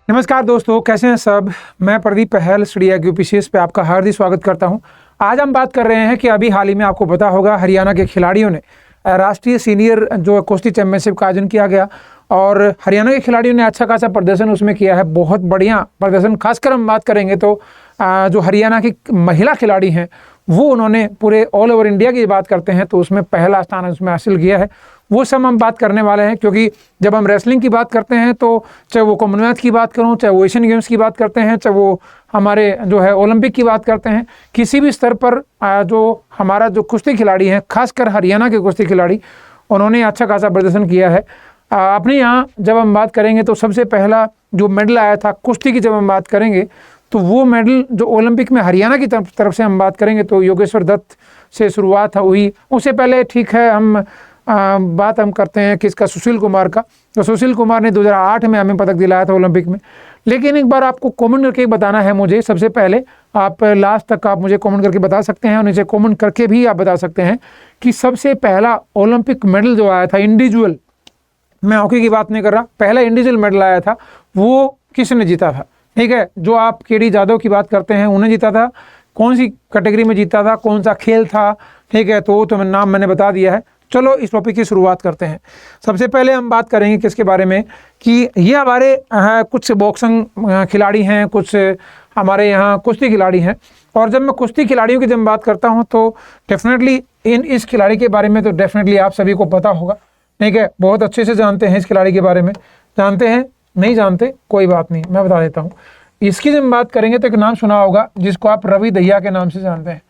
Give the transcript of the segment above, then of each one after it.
नमस्कार दोस्तों, कैसे हैं सब। मैं प्रदीप पहल स्टडी यूपीसीएस पे आपका हार्दिक स्वागत करता हूं। आज हम बात कर रहे हैं कि अभी हाल ही में आपको पता होगा हरियाणा के खिलाड़ियों ने राष्ट्रीय सीनियर जो कुश्ती चैंपियनशिप का आयोजन किया गया और हरियाणा के खिलाड़ियों ने अच्छा खासा प्रदर्शन उसमें किया है, बहुत बढ़िया प्रदर्शन। खासकर हम बात करेंगे तो जो हरियाणा की महिला खिलाड़ी हैं वो उन्होंने पूरे ऑल ओवर इंडिया की बात करते हैं तो उसमें पहला स्थान उसमें हासिल किया है। वो सब हम बात करने वाले हैं, क्योंकि जब हम रेसलिंग की बात करते हैं तो चाहे वो कॉमनवेल्थ की बात करूं, चाहे वो एशियन गेम्स की बात करते हैं, चाहे वो हमारे जो है ओलंपिक की बात करते हैं, किसी भी स्तर पर जो हमारा जो कुश्ती खिलाड़ी हैं, खासकर हरियाणा के कुश्ती खिलाड़ी, उन्होंने अच्छा खासा प्रदर्शन किया है। अपने यहाँ जब हम बात करेंगे तो सबसे पहला जो मेडल आया था कुश्ती की, जब हम बात करेंगे तो वो मेडल जो ओलंपिक में हरियाणा की तरफ से हम बात करेंगे तो योगेश्वर दत्त से शुरुआत हुई। उससे पहले ठीक है हम बात करते हैं किसका, सुशील कुमार का। तो सुशील कुमार ने 2008 में हमें पदक दिलाया था ओलंपिक में। लेकिन एक बार आपको कमेंट करके बताना है मुझे, सबसे पहले आप लास्ट तक आप मुझे कमेंट करके बता सकते हैं और नीचे कमेंट करके भी आप बता सकते हैं कि सबसे पहला ओलंपिक मेडल जो आया था इंडिविजुअल, मैं हॉकी की बात नहीं कर रहा, पहला इंडिविजुअल मेडल आया था वो किसने जीता था। ठीक है, जो आप केडी जाधव की बात करते हैं उन्हें जीता था। कौन सी कैटेगरी में जीता था, कौन सा खेल था, ठीक है, तो नाम मैंने बता दिया है। चलो इस टॉपिक की शुरुआत करते हैं। सबसे पहले हम बात करेंगे किसके बारे में कि ये हमारे कुछ बॉक्सिंग खिलाड़ी हैं, कुछ हमारे यहाँ कुश्ती खिलाड़ी हैं। और जब मैं कुश्ती खिलाड़ियों की जब बात करता हूँ तो डेफिनेटली इस खिलाड़ी के बारे में तो डेफिनेटली आप सभी को पता होगा, ठीक है, बहुत अच्छे से जानते हैं इस खिलाड़ी के बारे में। जानते हैं, नहीं जानते कोई बात नहीं, मैं बता देता हूँ। इसकी जब बात करेंगे तो एक नाम सुना होगा जिसको आप रवि दहिया के नाम से जानते हैं,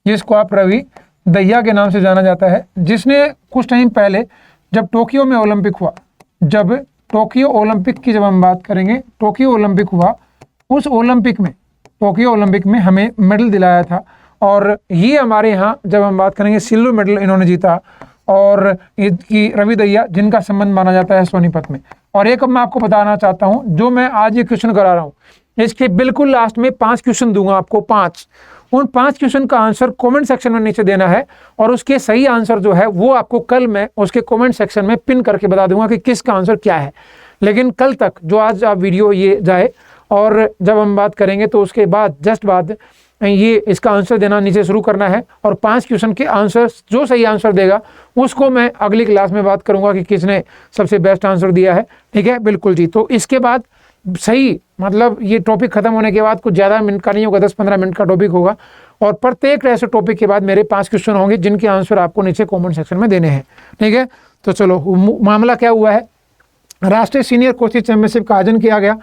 जिसको आप रवि दहिया के नाम से जाना जाता है, जिसने कुछ टाइम पहले जब टोक्यो में ओलंपिक हुआ, जब टोक्यो ओलंपिक की जब हम बात करेंगे, टोक्यो ओलंपिक हुआ, उस ओलंपिक में, टोक्यो ओलंपिक में हमें मेडल दिलाया था। और ये हमारे यहाँ जब हम बात करेंगे सिल्वर मेडल इन्होंने जीता। और इसकी रवि दहिया जिनका संबंध माना जाता है सोनीपत में। और एक अब मैं आपको बताना चाहता हूँ, जो मैं आज ये क्वेश्चन करा रहा हूँ इसके बिल्कुल लास्ट में 5 क्वेश्चन दूंगा आपको, 5। उन 5 क्वेश्चन का आंसर कमेंट सेक्शन में नीचे देना है और उसके सही आंसर जो है वो आपको कल मैं उसके कमेंट सेक्शन में पिन करके बता दूंगा कि किसका आंसर क्या है। लेकिन कल तक जो आज आप वीडियो ये जाए और जब हम बात करेंगे तो उसके बाद जस्ट बाद ये इसका आंसर देना नीचे शुरू करना है। और 5 क्वेश्चन के आंसर जो सही आंसर देगा उसको मैं अगली क्लास में बात करूंगा कि किसने सबसे बेस्ट आंसर दिया है। ठीक है, बिल्कुल जी। तो इसके बाद सही मतलब ये टॉपिक खत्म होने के बाद कुछ ज़्यादा मिनट का नहीं होगा, 10-15 मिनट का टॉपिक होगा और प्रत्येक ऐसे टॉपिक के बाद मेरे 5 क्वेश्चन होंगे जिनके आंसर आपको नीचे कमेंट सेक्शन में देने हैं। ठीक है, तो चलो मामला क्या हुआ है। राष्ट्रीय सीनियर कुश्ती चैंपियनशिप का आयोजन किया गया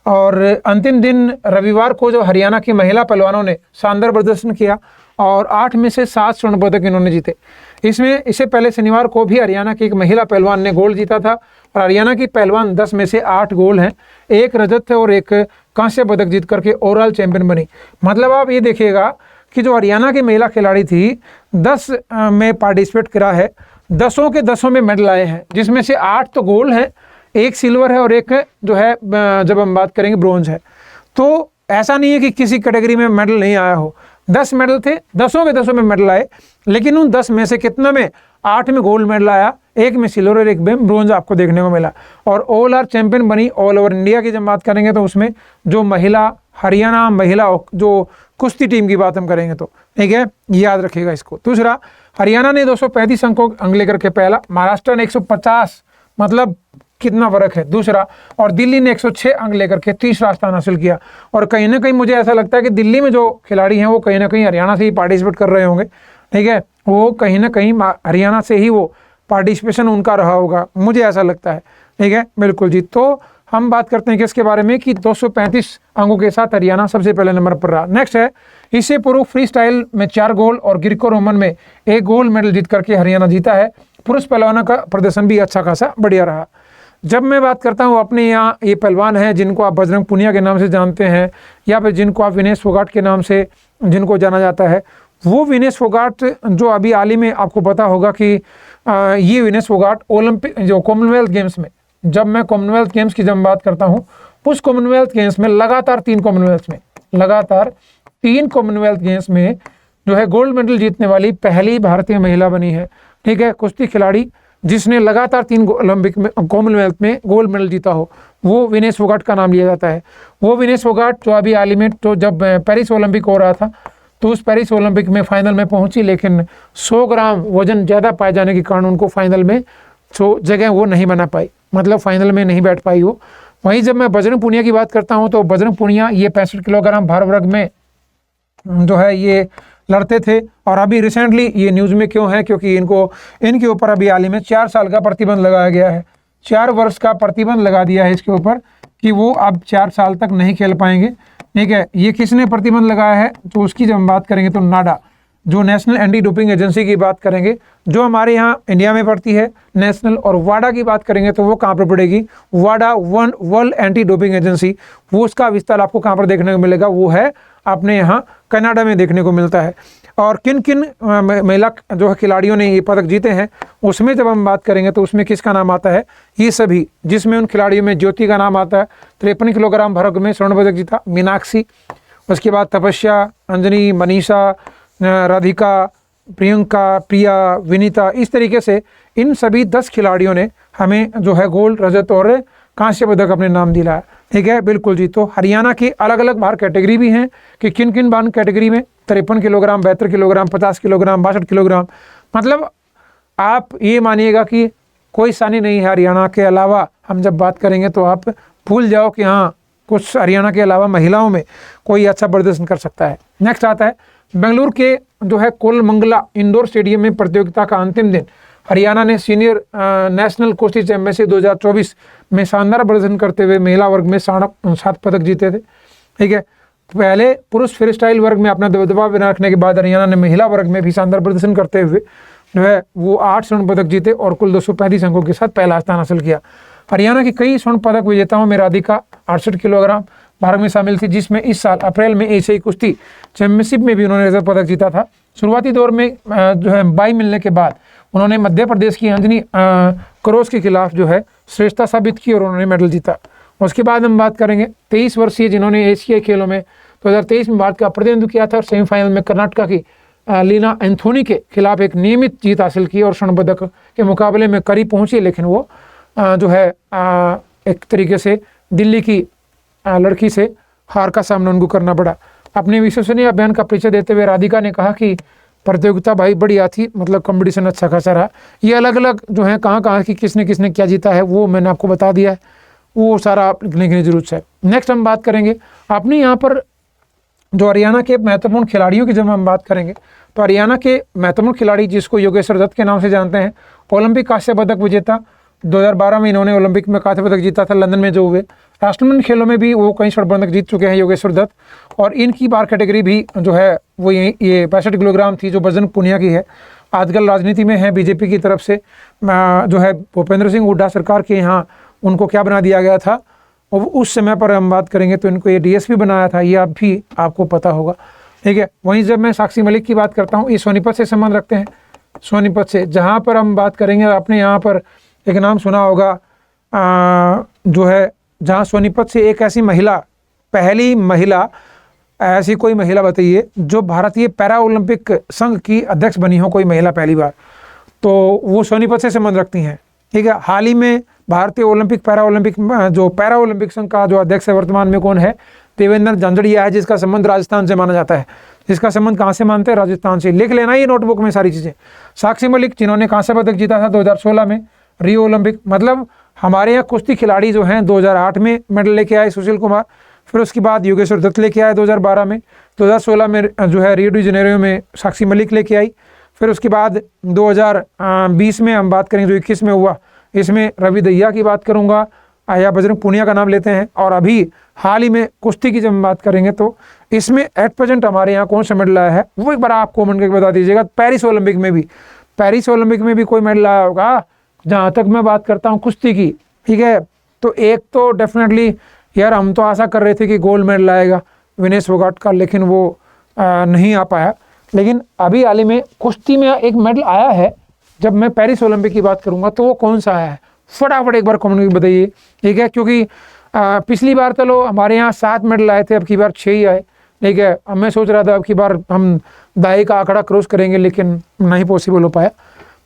और अंतिम दिन रविवार को जो हरियाणा की महिला पहलवानों ने शानदार प्रदर्शन किया और 8 में से 7 स्वर्ण पदक इन्होंने जीते। इससे पहले शनिवार को भी हरियाणा की एक महिला पहलवान ने गोल्ड जीता था और हरियाणा की पहलवान 10 में से 8 गोल्ड हैं, 1 रजत है और 1 कांस्य पदक जीत करके ओवरऑल चैंपियन बनी। मतलब आप ये देखिएगा कि जो हरियाणा की महिला खिलाड़ी थी 10 में पार्टिसिपेट करा है, 10 के 10 में मेडल आए हैं, जिसमें से 8 तो गोल्ड है, 1 सिल्वर है और 1 जो है जब हम बात करेंगे ब्रोंज है। तो ऐसा नहीं है कि किसी कैटेगरी में मेडल नहीं आया हो, 10 मेडल थे, 10 के 10 में मेडल आए। लेकिन उन 10 में से कितना में 8 में गोल्ड मेडल आया, 1 में सिल्वर और 1 में ब्रोंज आपको देखने को मिला और ऑल आर चैंपियन बनी। ऑल ओवर इंडिया की जब बात करेंगे तो उसमें जो महिला हरियाणा महिला जो कुश्ती टीम की बात हम करेंगे तो ठीक है, याद रखिएगा इसको। दूसरा, हरियाणा ने 235 अंकों अंक लेकर के पहला, महाराष्ट्र ने 150, मतलब कितना फर्क है, दूसरा, और दिल्ली ने 106 अंक लेकर के तीसरा स्थान हासिल किया। और कहीं ना कहीं मुझे ऐसा लगता है कि दिल्ली में जो खिलाड़ी हैं वो कहीं ना कहीं हरियाणा से ही पार्टिसिपेट कर रहे होंगे। ठीक है, वो कहीं ना कहीं हरियाणा से ही वो पार्टिसिपेशन उनका रहा होगा, मुझे ऐसा लगता है। ठीक है, बिल्कुल जी। तो हम बात करते हैं किसके बारे में कि 235 अंकों के साथ हरियाणा सबसे पहले नंबर पर रहा। नेक्स्ट है, इससे पूर्व फ्री स्टाइल में 4 गोल्ड और ग्रीको रोमन में 1 गोल्ड मेडल जीत करके हरियाणा जीता है। पुरुष पहलवानों का प्रदर्शन भी अच्छा खासा बढ़िया रहा। जब मैं बात करता हूँ अपने यहाँ ये पहलवान हैं जिनको आप बजरंग पुनिया के नाम से जानते हैं या फिर जिनको आप विनेश फोगाट के नाम से जिनको जाना जाता है, वो विनेश फोगाट जो अभी हाल ही में आपको पता होगा कि ये विनेश फोगाट ओलंपिक जो कॉमनवेल्थ गेम्स में, जब मैं कॉमनवेल्थ गेम्स की जब बात करता हूँ, उस कॉमनवेल्थ गेम्स में लगातार 3 कॉमनवेल्थ गेम्स में जो है गोल्ड मेडल जीतने वाली पहली भारतीय महिला बनी है। ठीक है, कुश्ती खिलाड़ी जिसने लगातार 3 ओलंपिक में कॉमनवेल्थ में गोल्ड मेडल जीता हो, वो विनेश फोगाट का नाम लिया जाता है। वो विनेश फोगाट जो अभी हाल ही में, तो जब पेरिस ओलंपिक हो रहा था तो उस पेरिस ओलंपिक में फाइनल में पहुंची, लेकिन 100 ग्राम वजन ज़्यादा पाए जाने के कारण उनको फाइनल में जगह वो नहीं बना पाई, मतलब फाइनल में नहीं बैठ पाई वो। वहीं जब मैं बजरंग पूनिया की बात करता हूं तो बजरंग पूनिया ये 65 किलोग्राम भार वर्ग में जो है ये लड़ते थे, और अभी रिसेंटली ये न्यूज़ में क्यों है, क्योंकि इनके ऊपर अभी हाल ही में 4 साल का प्रतिबंध लगाया गया है। 4 वर्ष का प्रतिबंध लगा दिया है इसके ऊपर कि वो अब 4 साल तक नहीं खेल पाएंगे। ठीक है, ये किसने प्रतिबंध लगाया है तो उसकी जब हम बात करेंगे तो नाडा, जो नेशनल एंटी डोपिंग एजेंसी की बात करेंगे, जो हमारे यहाँ इंडिया में पड़ती है नेशनल, और वाडा की बात करेंगे तो वो कहाँ पर पड़ेगी, वाडा वर्ल्ड एंटी डोपिंग एजेंसी। वो उसका विस्तार आपको कहाँ पर देखने को मिलेगा, वो है अपने यहाँ कनाडा में देखने को मिलता है। और किन किन महिला जो है खिलाड़ियों ने ये पदक जीते हैं, उसमें जब हम बात करेंगे तो उसमें किसका नाम आता है, ये सभी, जिसमें उन खिलाड़ियों में ज्योति का नाम आता है, 53 किलोग्राम वर्ग में स्वर्ण पदक जीता, मीनाक्षी, उसके बाद तपस्या, अंजनी, मनीषा, राधिका, प्रियंका, प्रिया, विनीता, इस तरीके से इन सभी 10 खिलाड़ियों ने हमें जो है गोल्ड, रजत और कांस्य पदक अपने नाम दिलाया। ठीक है, बिल्कुल जी। तो हरियाणा की अलग अलग भार कैटेगरी भी हैं कि किन किन भार कैटेगरी में 53 किलोग्राम, 72 किलोग्राम, 50 किलोग्राम, 62 किलोग्राम, मतलब आप ये मानिएगा कि कोई सानी नहीं है हरियाणा के अलावा। हम जब बात करेंगे तो आप भूल जाओ कि हाँ कुछ हरियाणा के अलावा महिलाओं में कोई अच्छा प्रदर्शन कर सकता है। नेक्स्ट आता है बेंगलुरु के जो है कोलमंगला इंडोर स्टेडियम में प्रतियोगिता का अंतिम दिन हरियाणा ने सीनियर नेशनल कुश्ती चैंपियनशिप 2024 में शानदार प्रदर्शन करते हुए महिला वर्ग में 7 पदक जीते थे। ठीक है, पहले पुरुष फ्री स्टाइल वर्ग में अपना दबदबा बना रखने के बाद हरियाणा ने महिला वर्ग में भी शानदार प्रदर्शन करते हुए जो है वो 8 स्वर्ण पदक जीते और कुल 235 अंकों के साथ पहला स्थान हासिल किया। हरियाणा की कई स्वर्ण पदक विजेताओं में राधिका 68 किलोग्राम भार में शामिल थी, जिसमें इस साल अप्रैल में एशियाई कुश्ती चैंपियनशिप में भी उन्होंने रजत पदक जीता था। शुरुआती दौर में जो है बाई मिलने के बाद उन्होंने मध्य प्रदेश की अंजनी करोस के खिलाफ जो है श्रेष्ठता साबित की और उन्होंने मेडल जीता। उसके बाद हम बात करेंगे 23 वर्षीय जिन्होंने एशियाई खेलों में 2023 में भारत का प्रतिनिधित्व किया था और सेमीफाइनल में कर्नाटक की लीना एंथोनी के खिलाफ एक नियमित जीत हासिल की और स्वर्ण पदक के मुकाबले में करीब पहुंची, लेकिन वो जो है एक तरीके से दिल्ली की लड़की से हार का सामना उनको करना पड़ा। अपने विश्वसनीय अभियान का परिचय देते हुए राधिका ने कहा कि प्रतियोगिता भाई बढ़िया थी, मतलब कंपटीशन अच्छा खासा रहा। ये अलग अलग जो है कहाँ की किसने किसने क्या जीता है वो मैंने आपको बता दिया है, वो सारा लिखने की जरूरत है। नेक्स्ट हम बात करेंगे अपने यहाँ पर जो हरियाणा के महत्वपूर्ण खिलाड़ियों की जब हम बात करेंगे तो हरियाणा के महत्वपूर्ण खिलाड़ी जिसको योगेश्वर दत्त के नाम से जानते हैं, ओलंपिक कांस्य पदक विजेता 2012 में इन्होंने ओलंपिक में कांस्य पदक जीता था लंदन में जो हुए। राष्ट्रमंडल खेलों में भी वो कई स्वर्ण पदक जीत चुके हैं योगेश्वर दत्त, और इनकी बार कैटेगरी भी जो है वो ये 65 किलोग्राम थी जो बजरंग पूनिया की है। आजकल राजनीति में है बीजेपी की तरफ से जो है भूपेंद्र सिंह हुड्डा सरकार के यहाँ उनको क्या बना दिया गया था, और उस समय पर हम बात करेंगे तो इनको ये डीएसपी बनाया था, ये आप भी आपको पता होगा। ठीक है, वहीं जब मैं साक्षी मलिक की बात करता हूँ, ये सोनीपत से संबंध रखते हैं, सोनीपत से, जहाँ पर हम बात करेंगे अपने यहाँ पर एक नाम सुना होगा जो है जहाँ सोनीपत से एक ऐसी महिला, पहली महिला, ऐसी कोई महिला बताइए जो भारतीय पैरा ओलंपिक संघ की अध्यक्ष बनी हो, कोई महिला पहली बार, तो वो सोनीपत से संबंध रखती हैं। ठीक है, हाल ही में भारतीय ओलंपिक पैरा ओलंपिक संघ का जो अध्यक्ष है वर्तमान में कौन है, देवेंद्र झांझड़िया है, जिसका संबंध राजस्थान से माना जाता है। जिसका संबंध कहाँ से मानते हैं, राजस्थान से। लिख लेना ये नोटबुक में सारी चीज़ें। साक्षी मलिक जिन्होंने कांस्य पदक जीता था 2016 में रियो ओलंपिक, मतलब हमारे यहाँ कुश्ती खिलाड़ी जो हैं 2008 में मेडल लेके आए सुशील कुमार, फिर उसके बाद योगेश्वर दत्त लेके आए 2012 में, 2016 में जो है रियो डी जेनेरियो में साक्षी मलिक लेके आई, फिर उसके बाद 2020 में हम बात करेंगे जो 21 में हुआ, इसमें रवि दहिया की बात करूँगा या बजरंग पूनिया का नाम लेते हैं। और अभी हाल ही में कुश्ती की जब हम बात करेंगे तो इसमें एट प्रेजेंट हमारे यहाँ कौन सा मेडल आया है वो एक बार आप कमेंट करके बता दीजिएगा। पेरिस ओलंपिक में भी कोई मेडल आया होगा जहाँ तक मैं बात करता हूँ कुश्ती की। ठीक है, तो एक तो डेफिनेटली यार हम तो आशा कर रहे थे कि गोल्ड मेडल आएगा विनेश फोगाट का, लेकिन वो नहीं आ पाया। लेकिन अभी हाल ही में कुश्ती में एक मेडल आया है, जब मैं पेरिस ओलंपिक की बात करूंगा तो वो कौन सा आया है फटाफट एक बार कमेंट में बताइए। ठीक है, क्योंकि पिछली बार चलो हमारे यहाँ 7 मेडल आए थे, अब की बार 6 ही आए। ठीक है, अब मैं सोच रहा था अब की बार हम 10 का आंकड़ा क्रॉस करेंगे, लेकिन नहीं पॉसिबल हो पाया।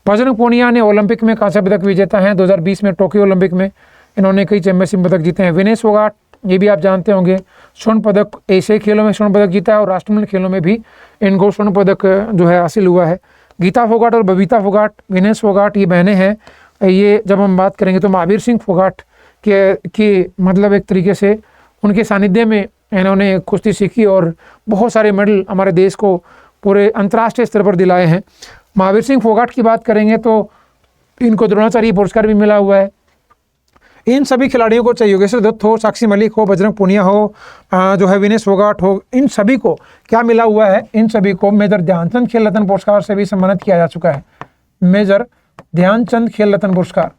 बजरंग पूनिया ने ओलंपिक में कांस्य पदक विजेता हैं। 2020 में टोक्यो ओलंपिक में इन्होंने कई चैंपियनशिप पदक जीते हैं। विनेश फोगाट, ये भी आप जानते होंगे, स्वर्ण पदक एशियाई खेलों में स्वर्ण पदक जीता है और राष्ट्रमंडल खेलों में भी इनको स्वर्ण पदक जो है हासिल हुआ है। गीता फोगाट और बबीता फोगाट, विनेश फोगाट, ये बहनें हैं। ये जब हम बात करेंगे तो महावीर सिंह फोगाट के मतलब एक तरीके से उनके सानिध्य में इन्होंने कुश्ती सीखी और बहुत सारे मेडल हमारे देश को पूरे अंतर्राष्ट्रीय स्तर पर दिलाए हैं। महावीर सिंह फोगाट की बात करेंगे तो इनको द्रोणाचार्य पुरस्कार भी मिला हुआ है। इन सभी खिलाड़ियों को, चाहे योगेश्वर दत्त हो, साक्षी मलिक हो, बजरंग पूनिया हो, जो है विनेश फोगाट हो, इन सभी को क्या मिला हुआ है? इन सभी को मेजर ध्यानचंद खेल रत्न पुरस्कार से भी सम्मानित किया जा चुका है। मेजर ध्यानचंद खेल रत्न पुरस्कार।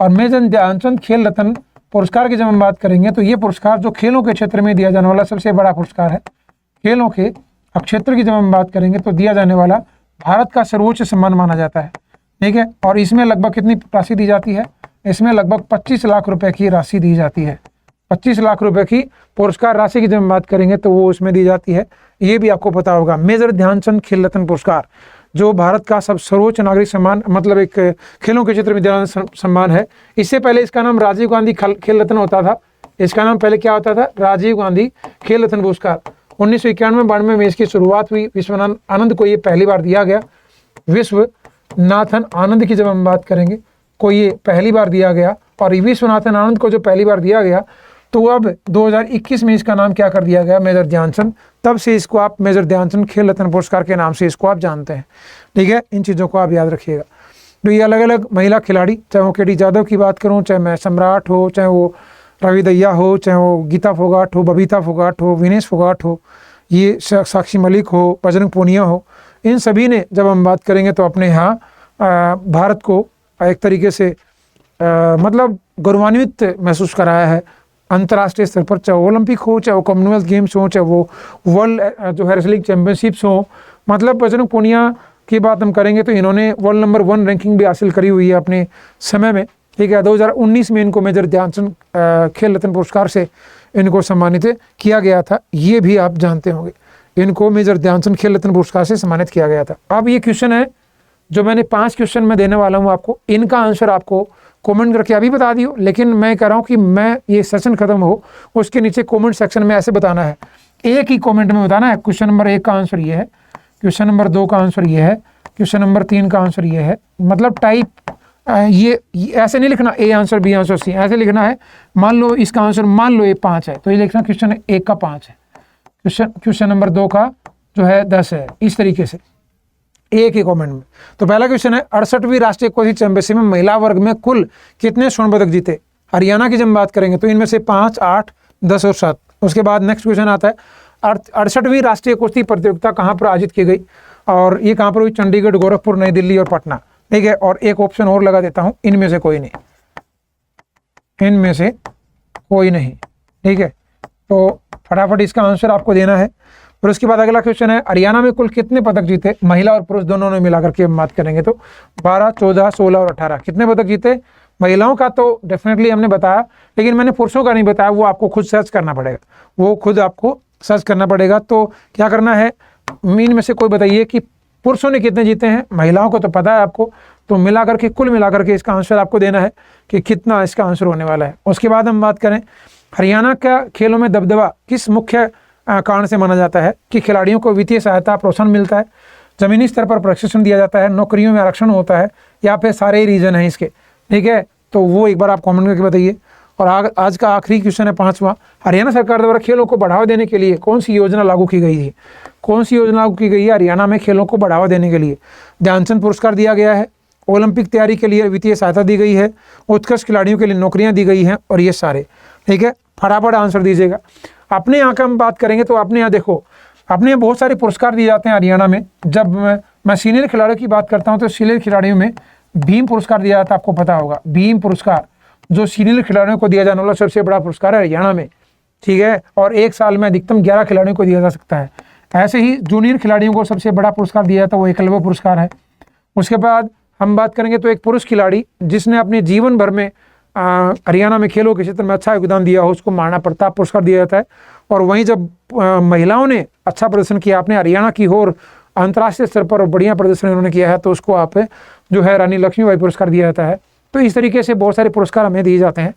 और मेजर ध्यानचंद खेल रत्न पुरस्कार की जब हम बात करेंगे तो ये पुरस्कार जो खेलों के क्षेत्र में दिया जाने वाला सबसे बड़ा पुरस्कार है। खेलों के क्षेत्र की जब हम बात करेंगे तो दिया जाने वाला भारत का सर्वोच्च सम्मान माना जाता है, ठीक है। और इसमें लगभग कितनी राशि दी जाती है? इसमें लगभग 25 लाख रुपए की राशि दी जाती है। 25 लाख रुपए की पुरस्कार राशि की जब हम बात करेंगे तो वो उसमें दी जाती है, ये भी आपको पता होगा। मेजर ध्यानचंद खेल रत्न पुरस्कार जो भारत का सब सर्वोच्च नागरिक सम्मान, मतलब एक खेलों के क्षेत्र में दिया सम्मान है। इससे पहले इसका नाम राजीव गांधी खेल रत्न होता था। इसका नाम पहले क्या होता था? राजीव गांधी खेल रत्न पुरस्कार। 1991-92 में इसकी शुरुआत हुई। विश्वनाथन आनंद को ये पहली बार दिया गया। विश्वनाथन आनंद की जब हम बात करेंगे को ये पहली बार दिया गया। और विश्वनाथन आनंद को जो पहली बार दिया गया तो अब 2021 में इसका नाम क्या कर दिया गया? मेजर ध्यानचंद। तब से इसको आप मेजर ध्यानचंद खेल रत्न पुरस्कार के नाम से इसको आप जानते हैं, ठीक है। इन चीज़ों को आप याद रखिएगा। तो ये अलग अलग महिला खिलाड़ी, चाहे वो केडी जाधव की बात करूँ, चाहे मैं सम्राट हो, चाहे वो रवि दहिया हो, चाहे वो गीता फोगाट हो, बबीता फोगाट हो, विनेश फोगाट हो, ये साक्षी मलिक हो, बजरंग पूनिया हो, इन सभी ने जब हम बात करेंगे तो अपने यहाँ भारत को एक तरीके से मतलब गौरवान्वित महसूस कराया है अंतर्राष्ट्रीय स्तर पर। चाहे ओलंपिक हो, चाहे वो कॉमनवेल्थ गेम्स हो, चाहे वो वर्ल्ड जो है रेसलिंग चैंपियनशिप्स हो। मतलब बजरंग पूनिया की बात हम करेंगे तो इन्होंने वर्ल्ड नंबर 1 रैंकिंग भी हासिल करी हुई है अपने समय में, ठीक है। 2019 में इनको मेजर ध्यानचंद खेल रत्न पुरस्कार से इनको सम्मानित किया गया था, ये भी आप जानते होंगे। इनको मेजर ध्यानचंद खेल रत्न पुरस्कार से सम्मानित किया गया था। अब ये क्वेश्चन है जो मैंने 5 क्वेश्चन में देने वाला हूँ आपको, इनका आंसर आपको कमेंट करके अभी बता दियो। लेकिन मैं कह रहा हूँ कि मैं ये सेशन खत्म हो उसके नीचे कमेंट सेक्शन में ऐसे बताना है, एक ही कमेंट में बताना है। क्वेश्चन नंबर 1 का आंसर ये है, क्वेश्चन नंबर 2 का आंसर ये है, क्वेश्चन नंबर 3 का आंसर ये है। मतलब टाइप ये ऐसे नहीं लिखना A answer B answer C, ऐसे लिखना है। मान लो इसका आंसर मान लो ये 5 है तो ये लिखना क्वेश्चन 1 का 5 है, क्वेश्चन नंबर 2 का जो है 10 है, इस तरीके से एक ही कमेंट में। तो पहला क्वेश्चन है 68वीं राष्ट्रीय कुश्ती चैंपियनशिप में महिला वर्ग में कुल कितने स्वर्ण पदक जीते? हरियाणा की जब बात करेंगे तो इनमें से 5, 8, 10 और 7। उसके बाद नेक्स्ट क्वेश्चन आता है 68वीं राष्ट्रीय कुश्ती प्रतियोगिता कहाँ पर आयोजित की गई? और ये कहाँ पर हुई? चंडीगढ़, गोरखपुर, नई दिल्ली और पटना, ठीक है। और एक ऑप्शन और लगा देता हूँ, इनमें से कोई नहीं, इनमें से कोई नहीं, ठीक है। तो फटाफट इसका आंसर आपको देना है। और उसके बाद अगला क्वेश्चन है हरियाणा में कुल कितने पदक जीते? महिला और पुरुष दोनों ने मिलाकर के हम बात करेंगे तो 12, 14, 16 और 18 कितने पदक जीते? महिलाओं का तो डेफिनेटली हमने बताया, लेकिन मैंने पुरुषों का नहीं बताया, वो आपको खुद सर्च करना पड़ेगा, वो खुद आपको सर्च करना पड़ेगा। तो क्या करना है, मीन में से कोई बताइए कि पुरुषों ने कितने जीते हैं, महिलाओं को तो पता है आपको, तो मिला करके कुल मिलाकर के इसका आंसर आपको देना है कि कितना इसका आंसर होने वाला है। उसके बाद हम बात करें हरियाणा का खेलों में दबदबा किस मुख्य कारण से माना जाता है? कि खिलाड़ियों को वित्तीय सहायता, प्रोत्साहन मिलता है, जमीनी स्तर पर प्रशिक्षण दिया जाता है, नौकरियों में आरक्षण होता है, या फिर सारे ही रीजन हैं इसके, ठीक है। तो वो एक बार आप कमेंट करके बताइए। और आज का आखिरी क्वेश्चन है 5वां, हरियाणा सरकार द्वारा खेलों को बढ़ावा देने के लिए कौन सी योजना लागू की गई थी? कौन सी योजना लागू की गई है हरियाणा में खेलों को बढ़ावा देने के लिए? ध्यानचंद पुरस्कार दिया गया है, ओलंपिक तैयारी के लिए वित्तीय सहायता दी गई है, उत्कृष्ट खिलाड़ियों के लिए नौकरियां दी गई हैं, और ये सारे, ठीक है। फटाफट आंसर दीजिएगा। अपने यहाँ का हम बात करेंगे तो अपने यहाँ देखो, अपने यहाँ बहुत सारे पुरस्कार दिए जाते हैं हरियाणा में। जब मैं सीनियर खिलाड़ियों की बात करता हूँ तो सीनियर खिलाड़ियों में भीम पुरस्कार दिया जाता है, आपको पता होगा। भीम पुरस्कार जो सीनियर खिलाड़ियों को दिया जाने वाला सबसे बड़ा पुरस्कार है हरियाणा में, ठीक है। और एक साल में अधिकतम 11 खिलाड़ियों को दिया जा सकता है। ऐसे ही जूनियर खिलाड़ियों को सबसे बड़ा पुरस्कार दिया जाता है, वो एकलव्य पुरस्कार है। उसके बाद हम बात करेंगे तो एक पुरुष खिलाड़ी जिसने अपने जीवन भर में हरियाणा में खेलों के क्षेत्र में अच्छा योगदान दिया हो, उसको महाराणा प्रताप पुरस्कार दिया जाता है। और वहीं जब महिलाओं ने अच्छा प्रदर्शन किया, आपने हरियाणा की हो और अंतर्राष्ट्रीय स्तर पर बढ़िया प्रदर्शन उन्होंने किया है, तो उसको आप जो है रानी लक्ष्मीबाई पुरस्कार दिया जाता है। तो इस तरीके से बहुत सारे पुरस्कार हमें दिए जाते हैं।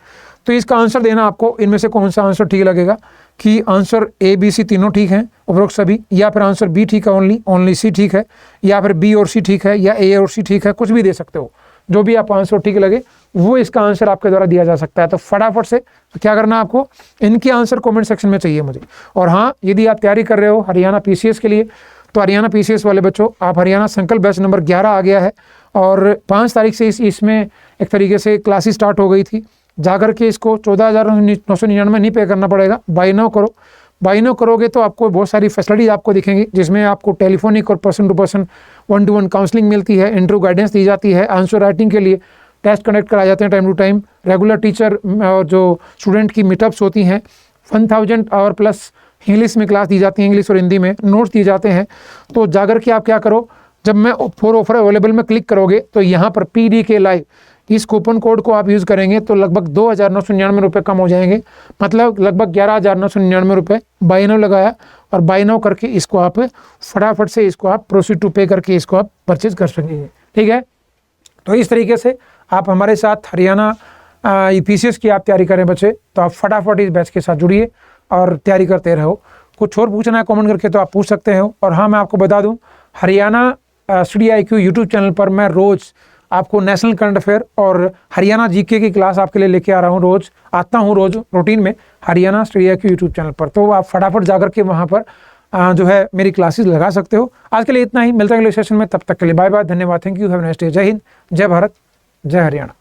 तो इसका आंसर देना आपको इनमें से कौन सा आंसर ठीक लगेगा कि आंसर ए बी सी तीनों ठीक हैं उपरोक्त सभी, या फिर आंसर बी ठीक है ओनली सी ठीक है, या फिर बी और सी ठीक है, या ए और सी ठीक है, कुछ भी दे सकते हो। जो भी आप आंसर ठीक लगे वो इसका आंसर आपके द्वारा दिया जा सकता है। तो फटाफट से तो क्या करना है आपको, इनके आंसर कमेंट सेक्शन में चाहिए मुझे। और हाँ, यदि आप तैयारी कर रहे हो हरियाणा पीसीएस के लिए, तो हरियाणा पीसीएस वाले बच्चों, आप हरियाणा संकल्प बैच नंबर 11 आ गया है और 5 तारीख से इसमें एक तरीके से क्लासेस स्टार्ट हो गई थी। जाकर के इसको 14,999 नहीं पे करना पड़ेगा, बाय नाउ करो। बाय नाउ करोगे तो आपको बहुत सारी फैसिलिटीज आपको दिखेंगी, जिसमें आपको टेलीफोनिक और person to person 1-to-1 counselling मिलती है, इंटरव्यू गाइडेंस दी जाती है, आंसर राइटिंग के लिए टेस्ट कंडक्ट कराए जाते हैं time to time, regular teacher और जो स्टूडेंट की मीटअप्स होती हैं, 1000 और प्लस इंग्लिश में क्लास दी जाती है, इंग्लिश और हिंदी में नोट्स दिए जाते हैं। तो जाकर के आप क्या करो, जब मैं फॉर ऑफर अवेलेबल में क्लिक करोगे तो यहाँ पर PDK लाइव इस कूपन कोड को आप यूज़ करेंगे तो लगभग 2,999 रुपये कम हो जाएंगे, मतलब लगभग 11,999 रुपये। बाय नाउ लगाया और बाय नाउ करके इसको आप फटाफट से इसको आप प्रोसीड टू पे करके इसको आप परचेज कर सकेंगे। ठीक है, तो इस तरीके से आप हमारे साथ हरियाणा PCS की आप तैयारी करें बच्चे, तो आप फटाफट इस बैच के साथ जुड़िए और तैयारी करते रहो। कुछ और पूछना है कमेंट करके तो आप पूछ सकते हो। और हाँ, मैं आपको बता दूं, Haryana study IQ YouTube channel पर मैं रोज़ आपको नेशनल करंट अफेयर और हरियाणा GK की क्लास आपके लिए लेके आ रहा हूँ। रोज़ आता हूँ, रोज़ रूटीन में Haryana study IQ YouTube channel पर। तो आप फटाफट जाकर के वहाँ पर जो है मेरी क्लासेस लगा सकते हो। आज के लिए इतना ही, मिलते हैं अगले सेशन में, तब तक के लिए बाय बाय, धन्यवाद, thank you, have a nice day, जय हिंद, जय भारत, जय हरियाणा।